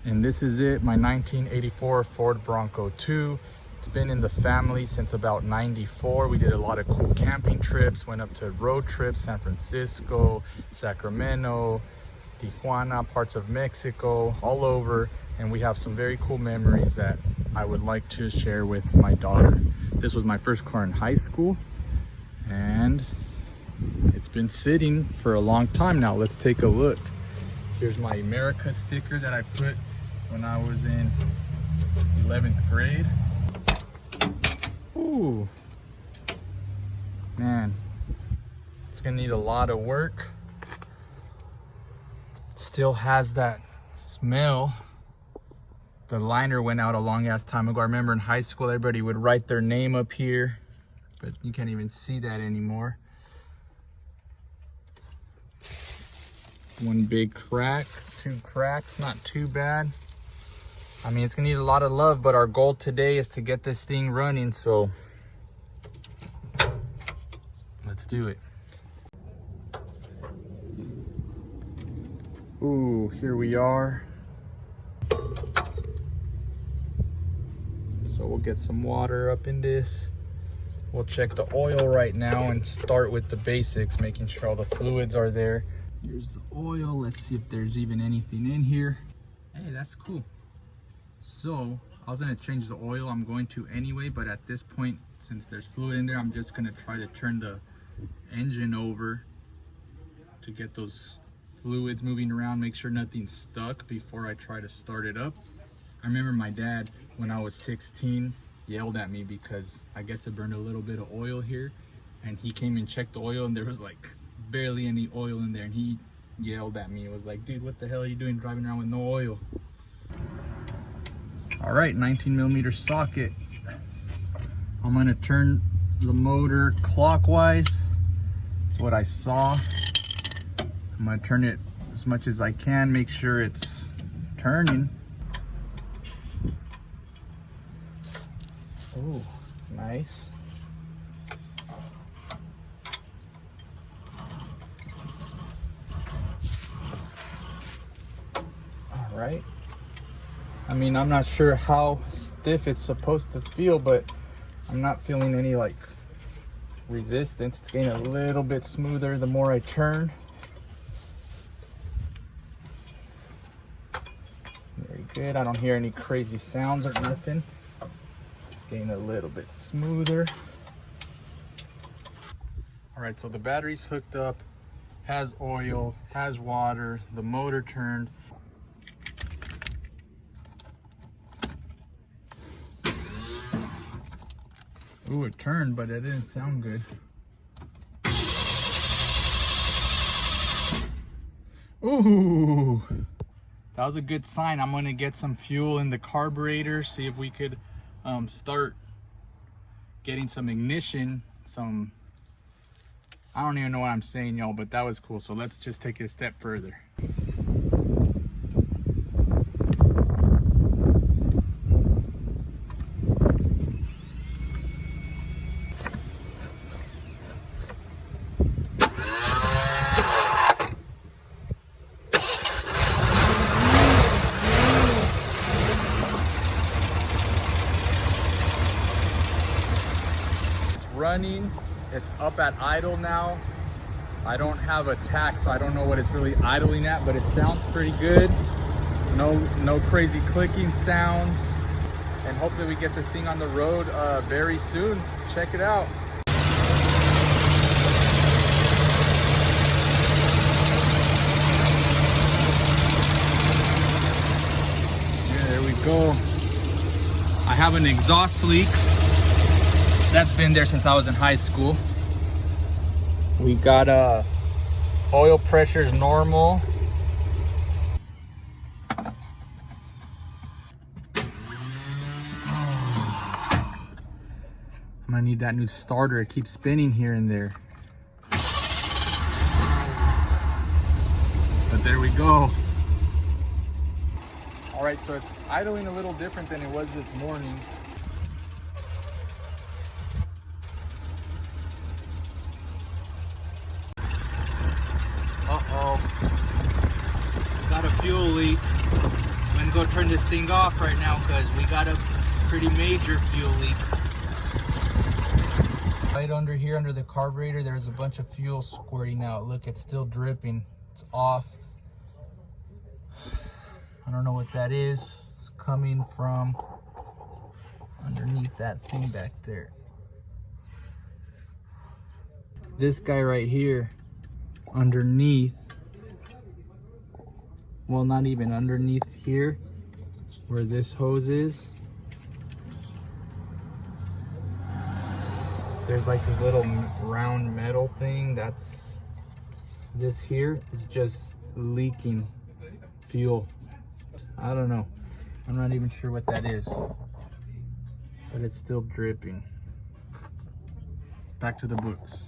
And this is it, my 1984 Ford Bronco II. It's been in the family since about 94. We did a lot of cool camping trips, went up to road trips, San Francisco, Sacramento, Tijuana, parts of Mexico, all over. And we have some very cool memories that I would like to share with my daughter. This was my first car in high school, and it's been sitting for a long time now. Let's take a look. Here's my America sticker that I put when I was in 11th grade. Ooh, man, it's gonna need a lot of work. Still has that smell. The liner went out a long ass time ago. I remember in high school, everybody would write their name up here, but you can't even see that anymore. One big crack, 2 cracks, not too bad. I mean, it's gonna need a lot of love, but our goal today is to get this thing running, so let's do it. Ooh, here we are. So we'll get some water up in this. We'll check the oil right now and start with the basics, making sure all the fluids are there. Here's the oil. Let's see if there's even anything in here. Hey, that's cool. So I was gonna change the oil. I'm going to anyway, but at this point, since there's fluid in there, I'm just gonna try to turn the engine over to get those fluids moving around, make sure nothing's stuck before I try to start it up. I remember my dad, when I was 16, yelled at me because I guess it burned a little bit of oil here, and he came and checked the oil and there was like barely any oil in there, and he yelled at me. It was like, dude, what the hell are you doing driving around with no oil? All right, 19mm socket. I'm gonna turn the motor clockwise. That's what I saw. I'm gonna turn it as much as I can, make sure it's turning. Oh, nice. All right. I mean, I'm not sure how stiff it's supposed to feel, but I'm not feeling any like resistance. It's getting a little bit smoother the more I turn. Very good. I don't hear any crazy sounds or nothing. It's getting a little bit smoother. All right, so the battery's hooked up, has oil, has water, the motor turned. Ooh, it turned, but it didn't sound good. Ooh, that was a good sign. I'm gonna get some fuel in the carburetor, see if we could start getting some ignition, I don't even know what I'm saying, y'all, but that was cool. So let's just take it a step further. Running, it's up at idle now. I don't have a tach, so I don't know what it's really idling at, but it sounds pretty good. No crazy clicking sounds, and hopefully we get this thing on the road very soon. Check it out. Yeah, there we go. I have an exhaust leak. That's been there since I was in high school. We got oil pressure's normal. I'm gonna need that new starter. It keeps spinning here and there. But there we go. All right, so it's idling a little different than it was this morning. Uh-oh. Got a fuel leak. I'm gonna go turn this thing off right now because we got a pretty major fuel leak. Right under here, under the carburetor, there's a bunch of fuel squirting out. Look, it's still dripping. It's off. I don't know what that is. It's coming from underneath that thing back there. This guy right here, underneath, well, not even underneath here, where this hose is, there's like this little round metal thing that's, this here is just leaking fuel. I don't know. I'm not even sure what that is, but it's still dripping. Back to the books.